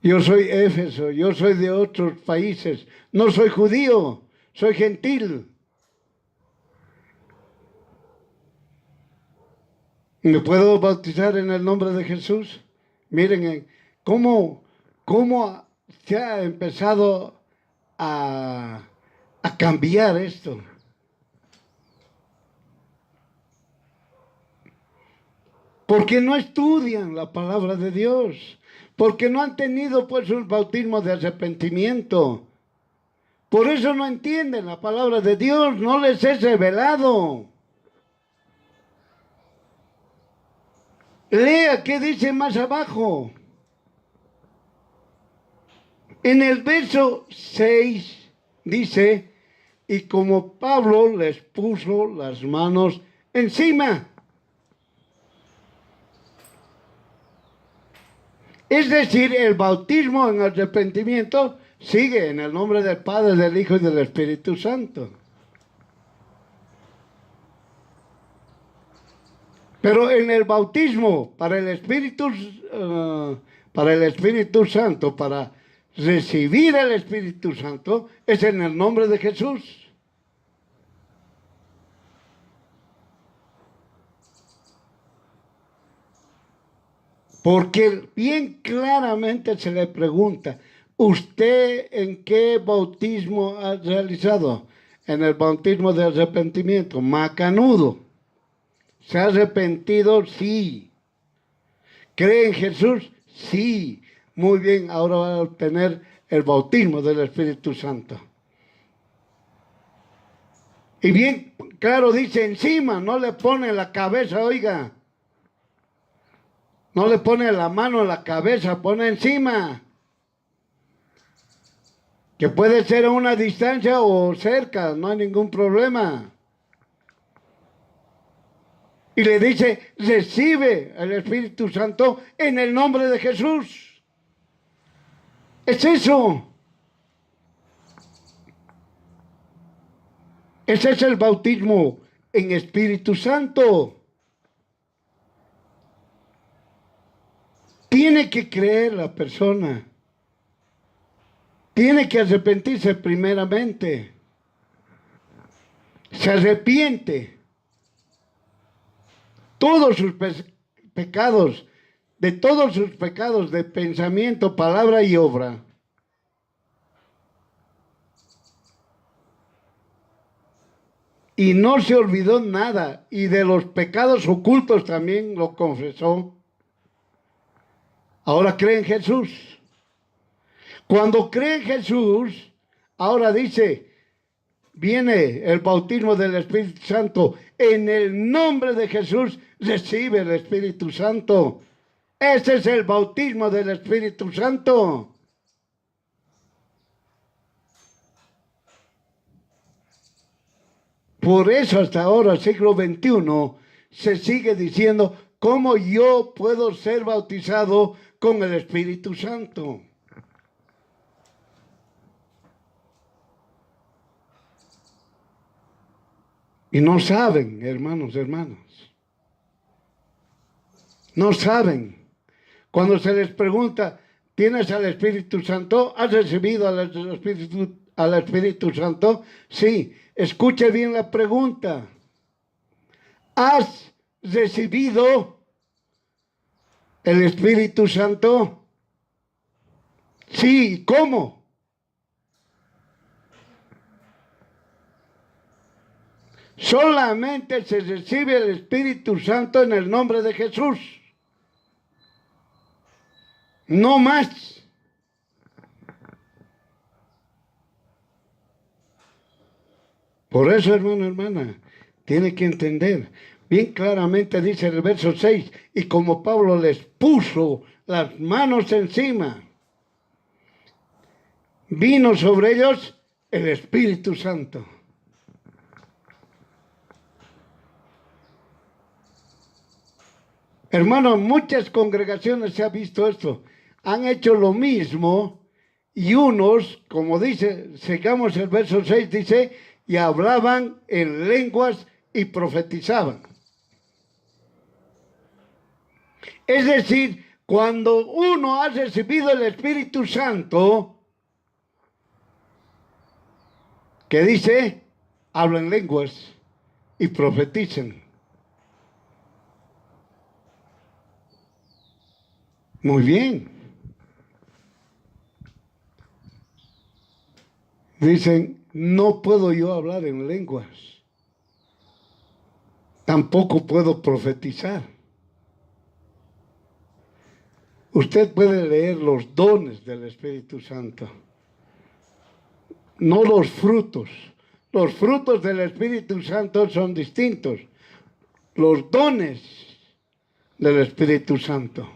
Yo soy Éfeso, yo soy de otros países. No soy judío, soy gentil. ¿Me puedo bautizar en el nombre de Jesús? Miren cómo se ha empezado a cambiar esto. Porque no estudian la palabra de Dios. Porque no han tenido pues un bautismo de arrepentimiento. Por eso no entienden la palabra de Dios, no les es revelado. Lea qué dice más abajo. En el verso 6 dice, y como Pablo les puso las manos encima. Es decir, el bautismo en arrepentimiento sigue en el nombre del Padre, del Hijo y del Espíritu Santo. Pero en el bautismo para el Espíritu Santo, para recibir el Espíritu Santo, es en el nombre de Jesús. Porque bien claramente se le pregunta, ¿usted en qué bautismo ha realizado? En el bautismo de arrepentimiento, macanudo. ¿Se ha arrepentido? Sí. ¿Cree en Jesús? Sí. Muy bien, ahora va a obtener el bautismo del Espíritu Santo. Y bien claro dice encima, no le pone la cabeza, oiga. No le pone la mano en la cabeza, pone encima. Que puede ser a una distancia o cerca, no hay ningún problema. Y le dice, recibe el Espíritu Santo en el nombre de Jesús. Es eso. Ese es el bautismo en Espíritu Santo. Tiene que creer la persona. Tiene que arrepentirse primeramente. Se arrepiente. Todos sus pecados, de todos sus pecados de pensamiento, palabra y obra. Y no se olvidó nada. Y de los pecados ocultos también lo confesó. Ahora cree en Jesús. Cuando cree en Jesús, ahora dice, viene el bautismo del Espíritu Santo. En el nombre de Jesús recibe el Espíritu Santo. Ese es el bautismo del Espíritu Santo. Por eso hasta ahora, siglo XXI, se sigue diciendo, ¿cómo yo puedo ser bautizado con el Espíritu Santo? Y no saben, hermanos. No saben. Cuando se les pregunta, ¿tienes al Espíritu Santo? ¿Has recibido al Espíritu Santo? Sí. Escuche bien la pregunta. ¿Has recibido el Espíritu Santo? Sí. ¿Cómo? Solamente se recibe el Espíritu Santo en el nombre de Jesús. No más. Por eso, hermano, hermana, tiene que entender. Bien claramente dice el verso 6, y como Pablo les puso las manos encima, vino sobre ellos el Espíritu Santo. Hermanos, muchas congregaciones se ha visto esto. Han hecho lo mismo y unos, como dice, sigamos el verso 6, dice, y hablaban en lenguas y profetizaban. Es decir, cuando uno ha recibido el Espíritu Santo, que dice, hablan lenguas y profetizan. Muy bien. Dicen, no puedo yo hablar en lenguas. Tampoco puedo profetizar. Usted puede leer los dones del Espíritu Santo, no los frutos. Los frutos del Espíritu Santo son distintos. Los dones del Espíritu Santo.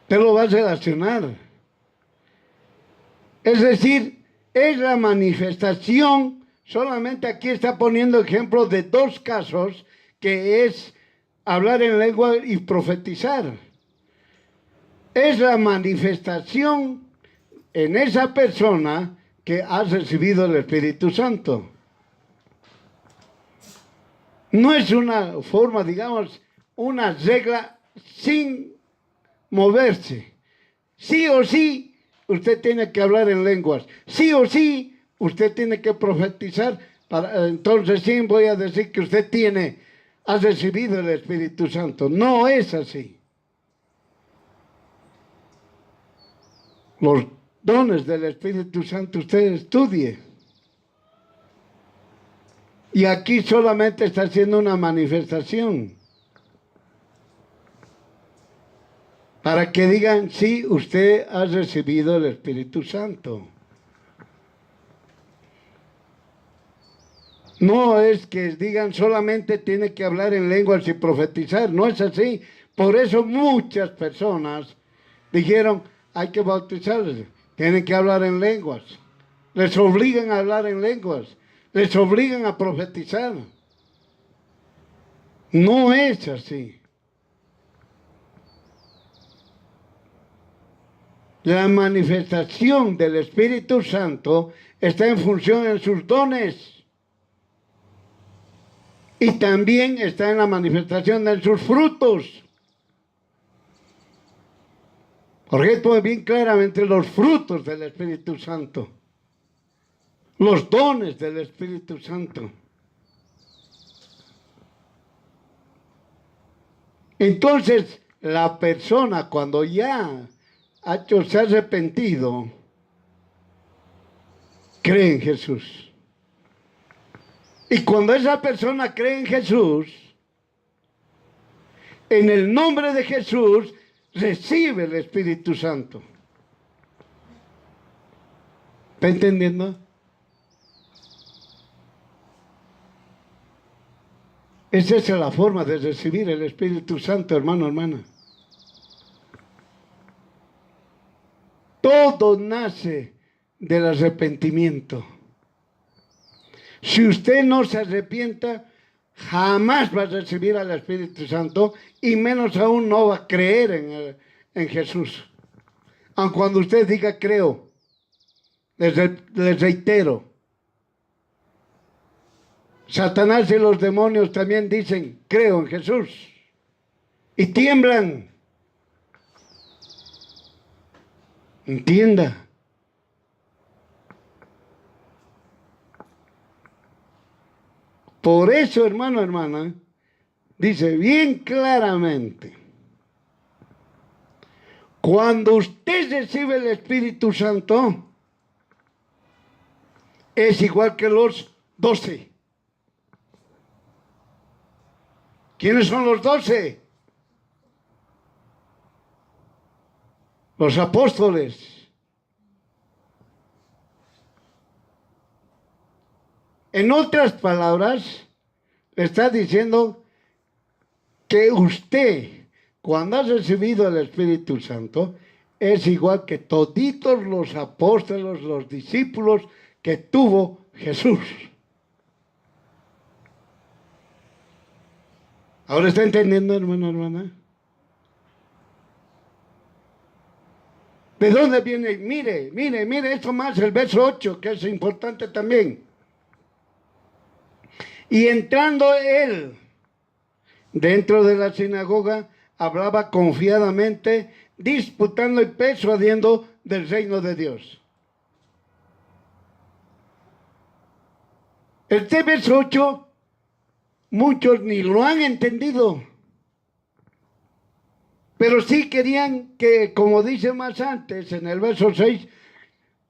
Te lo va a relacionar. Es decir, es la manifestación, solamente aquí está poniendo ejemplo de dos casos que es hablar en lengua y profetizar. Es la manifestación en esa persona que ha recibido el Espíritu Santo. No es una forma, digamos, una regla sin moverse. Sí o sí, usted tiene que hablar en lenguas. Sí o sí, usted tiene que profetizar. Entonces sí voy a decir que usted ha recibido el Espíritu Santo. No es así. Los dones del Espíritu Santo usted estudie. Y aquí solamente está haciendo una manifestación. Para que digan, sí, usted ha recibido el Espíritu Santo. No es que digan solamente tiene que hablar en lenguas y profetizar, no es así. Por eso muchas personas dijeron, hay que bautizarles, tienen que hablar en lenguas. Les obligan a hablar en lenguas, les obligan a profetizar. No es así. La manifestación del Espíritu Santo está en función en sus dones. Y también está en la manifestación de sus frutos. Porque esto es bien claramente los frutos del Espíritu Santo. Los dones del Espíritu Santo. Entonces, la persona cuando ya se ha arrepentido, cree en Jesús. Y cuando esa persona cree en Jesús, en el nombre de Jesús, recibe el Espíritu Santo. ¿Está entendiendo? Esa es la forma de recibir el Espíritu Santo, hermano, hermana. Todo nace del arrepentimiento. Si usted no se arrepienta, jamás va a recibir al Espíritu Santo y menos aún no va a creer en Jesús. Aun cuando usted diga creo, les reitero, Satanás y los demonios también dicen creo en Jesús y tiemblan. Entienda. Por eso, hermano, hermana, dice bien claramente, cuando usted recibe el Espíritu Santo, es igual que los 12. ¿Quiénes son los 12? Los apóstoles. En otras palabras, le está diciendo que usted, cuando ha recibido el Espíritu Santo, es igual que toditos los apóstoles, los discípulos que tuvo Jesús. ¿Ahora está entendiendo, hermano, hermana? ¿De dónde viene? Mire esto más, el verso 8, que es importante también. Y entrando él dentro de la sinagoga, hablaba confiadamente, disputando y persuadiendo del reino de Dios. Este verso 8, muchos ni lo han entendido. Pero sí querían que, como dice más antes, en el verso 6,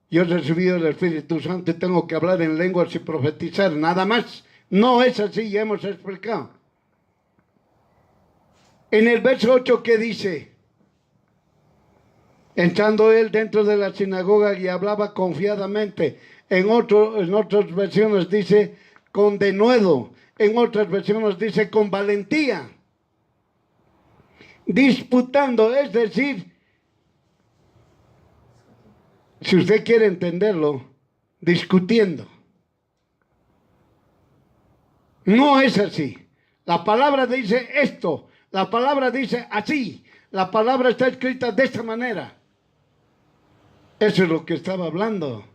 yo he recibido el Espíritu Santo y tengo que hablar en lenguas y profetizar, nada más. No es así, ya hemos explicado. En el verso 8, ¿qué dice? Entrando él dentro de la sinagoga y hablaba confiadamente. En otras versiones dice con denuedo. En otras versiones dice con valentía. Disputando, es decir, si usted quiere entenderlo, discutiendo. No es así. La palabra dice esto, la palabra dice así, la palabra está escrita de esta manera. Eso es lo que estaba hablando.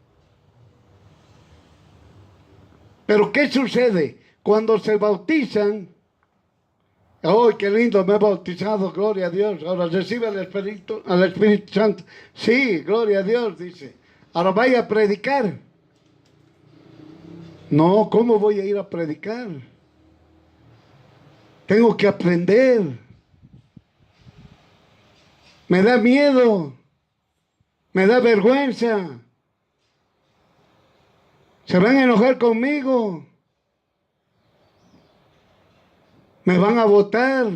Pero ¿qué sucede? Cuando se bautizan, ¡oh, qué lindo! Me he bautizado, gloria a Dios. Ahora recibe al Espíritu Santo. Sí, gloria a Dios, dice. Ahora vaya a predicar. No, ¿cómo voy a ir a predicar? Tengo que aprender. Me da miedo. Me da vergüenza. Se van a enojar conmigo. Me van a votar.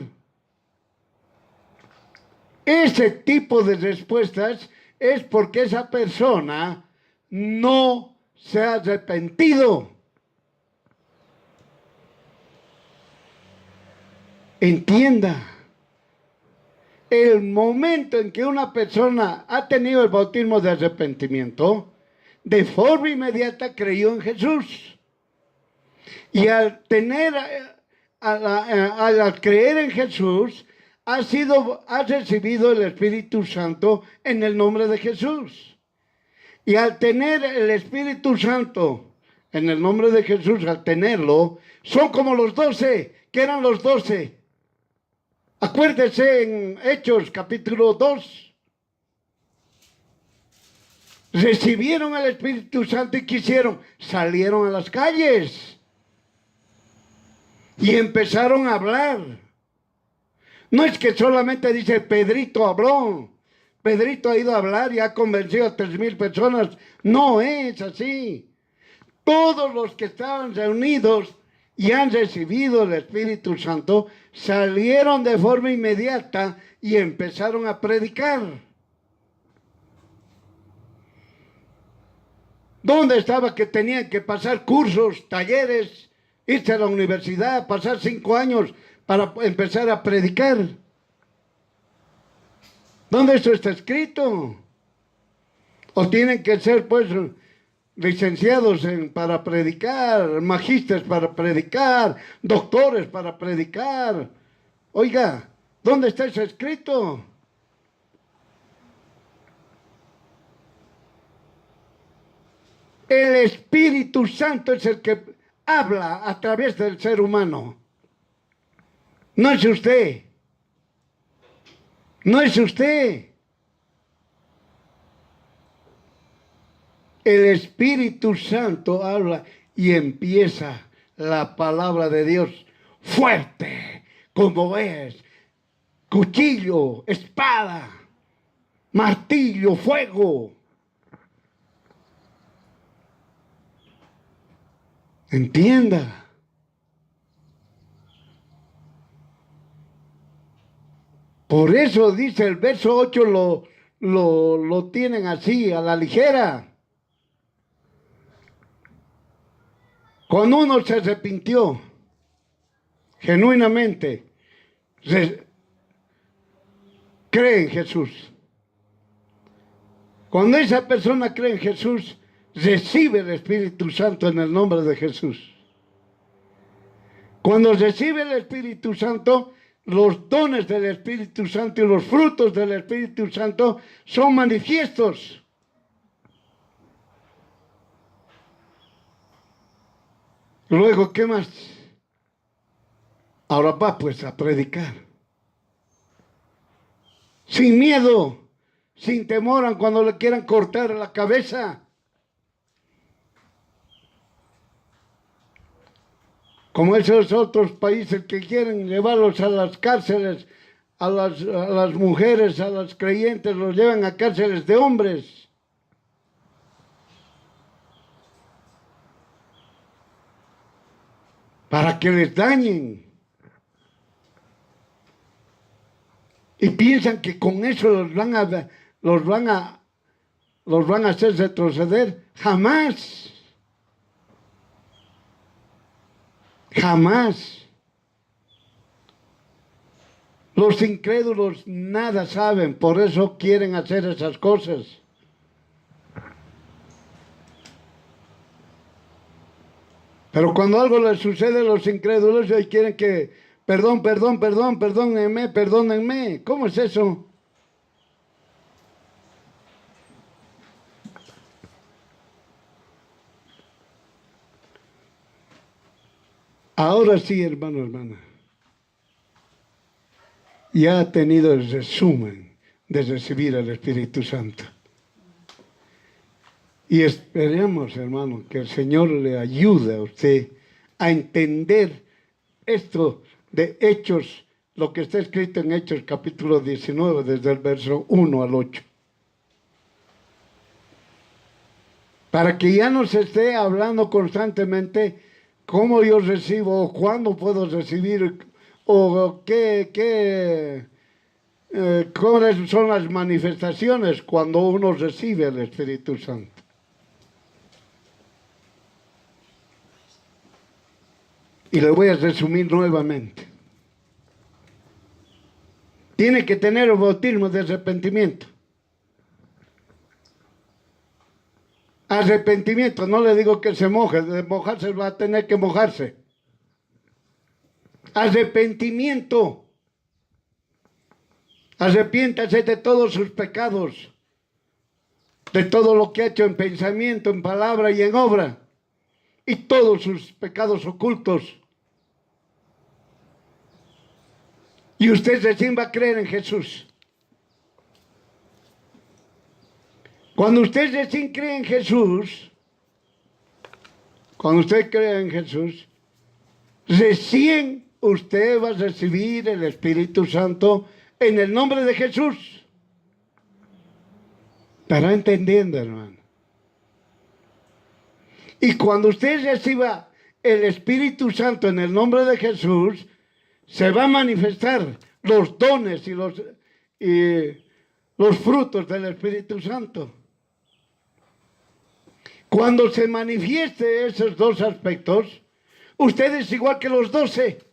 Ese tipo de respuestas es porque esa persona no se ha arrepentido. Entienda, el momento en que una persona ha tenido el bautismo de arrepentimiento, de forma inmediata creyó en Jesús. Y al creer en Jesús, ha recibido el Espíritu Santo en el nombre de Jesús. Y al tener el Espíritu Santo en el nombre de Jesús, al tenerlo, son como los 12, que eran los 12. Acuérdese en Hechos capítulo 2. Recibieron el Espíritu Santo y quisieron, salieron a las calles y empezaron a hablar. No es que solamente dice Pedrito habló, Pedrito ha ido a hablar y ha convencido a 3,000 personas. No es así. Todos los que estaban reunidos y han recibido el Espíritu Santo salieron de forma inmediata y empezaron a predicar. ¿Dónde estaba que tenían que pasar cursos, talleres, irse a la universidad, pasar 5 años para empezar a predicar? ¿Dónde esto está escrito? ¿O tienen que ser pues licenciados para predicar, magísteres para predicar, doctores para predicar? Oiga, ¿dónde está eso escrito? El Espíritu Santo es el que habla a través del ser humano. No es usted. No es usted. El Espíritu Santo habla y empieza la palabra de Dios fuerte, como es cuchillo, espada, martillo, fuego. Entienda. Por eso dice el verso 8, lo tienen así, a la ligera. Cuando uno se arrepintió genuinamente, cree en Jesús. Cuando esa persona cree en Jesús, recibe el Espíritu Santo en el nombre de Jesús. Cuando recibe el Espíritu Santo, los dones del Espíritu Santo y los frutos del Espíritu Santo son manifiestos. Luego, ¿qué más? Ahora va pues a predicar. Sin miedo, sin temor cuando le quieran cortar la cabeza. Como esos otros países que quieren llevarlos a las cárceles, a las mujeres, a las creyentes, los llevan a cárceles de hombres. Para que les dañen. Y piensan que con eso los van a hacer retroceder. Jamás. Jamás. Los incrédulos nada saben, por eso quieren hacer esas cosas. Pero cuando algo les sucede a los incrédulos, ellos quieren que perdónenme. ¿Cómo es eso? Ahora sí, hermano, hermana. Ya ha tenido el resumen de recibir al Espíritu Santo. Y esperemos, hermano, que el Señor le ayude a usted a entender esto de Hechos, lo que está escrito en Hechos capítulo 19, desde el verso 1 al 8. Para que ya no se esté hablando constantemente cómo yo recibo o cuándo puedo recibir o cuáles son las manifestaciones cuando uno recibe el Espíritu Santo. Y lo voy a resumir nuevamente. Tiene que tener el bautismo de arrepentimiento. Arrepentimiento, no le digo que se moje, de mojarse va a tener que mojarse. Arrepentimiento. Arrepiéntase de todos sus pecados, de todo lo que ha hecho en pensamiento, en palabra y en obra, y todos sus pecados ocultos. Y usted recién va a creer en Jesús. Cuando usted recién cree en Jesús, recién usted va a recibir el Espíritu Santo en el nombre de Jesús. ¿Estará entendiendo, hermano? Y cuando usted reciba el Espíritu Santo en el nombre de Jesús, se va a manifestar los dones y los frutos del Espíritu Santo. Cuando se manifieste esos dos aspectos, usted es igual que los 12.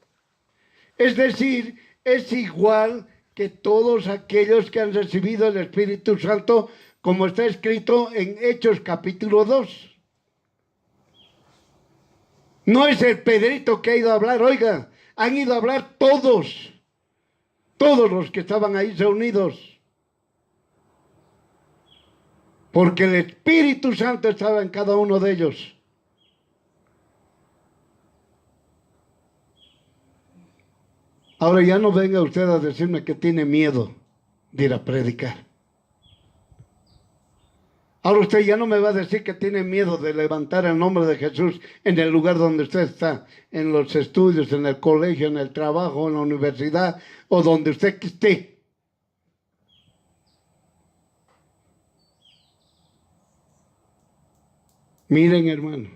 Es decir, es igual que todos aquellos que han recibido el Espíritu Santo, como está escrito en Hechos capítulo 2. No es el Pedrito que ha ido a hablar, oiga, han ido a hablar todos los que estaban ahí reunidos. Porque el Espíritu Santo estaba en cada uno de ellos. Ahora ya no venga usted a decirme que tiene miedo de ir a predicar. Ahora usted ya no me va a decir que tiene miedo de levantar el nombre de Jesús en el lugar donde usted está, en los estudios, en el colegio, en el trabajo, en la universidad o donde usted esté. Miren, hermanos,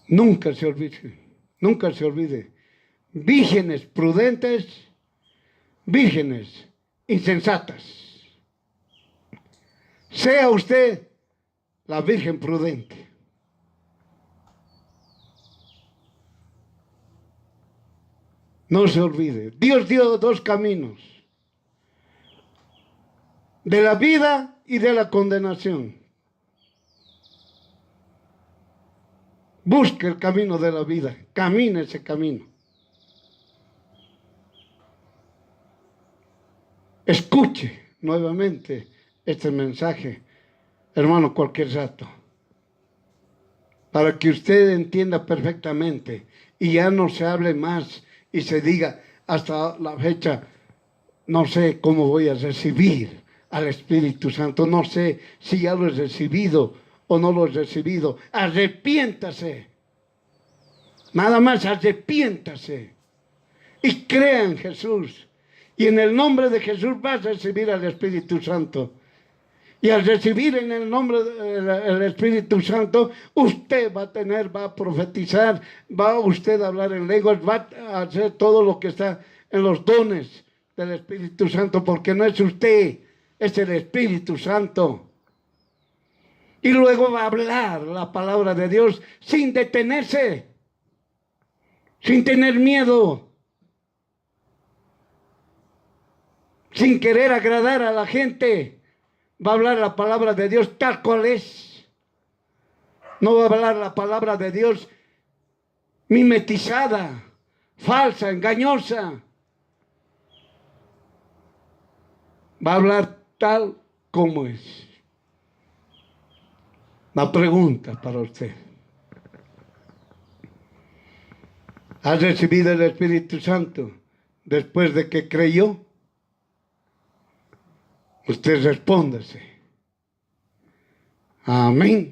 nunca se olvide, vírgenes prudentes, vírgenes insensatas. Sea usted la virgen prudente. No se olvide, Dios dio dos caminos, de la vida y de la condenación. Busque el camino de la vida, camine ese camino. Escuche nuevamente este mensaje, hermano, cualquier rato, para que usted entienda perfectamente y ya no se hable más y se diga hasta la fecha, no sé cómo voy a recibir al Espíritu Santo, no sé si ya lo he recibido o no lo he recibido. Arrepiéntase, nada más arrepiéntase y crea en Jesús. Y en el nombre de Jesús vas a recibir al Espíritu Santo. Y al recibir en el nombre del Espíritu Santo, usted va a profetizar, va usted a hablar en lenguas, va a hacer todo lo que está en los dones del Espíritu Santo, porque no es usted, es el Espíritu Santo. Y luego va a hablar la palabra de Dios sin detenerse, sin tener miedo, sin querer agradar a la gente. Va a hablar la palabra de Dios tal cual es. No va a hablar la palabra de Dios mimetizada, falsa, engañosa. Va a hablar tal como es. La pregunta para usted. ¿Ha recibido el Espíritu Santo después de que creyó? Usted respóndase. Amén.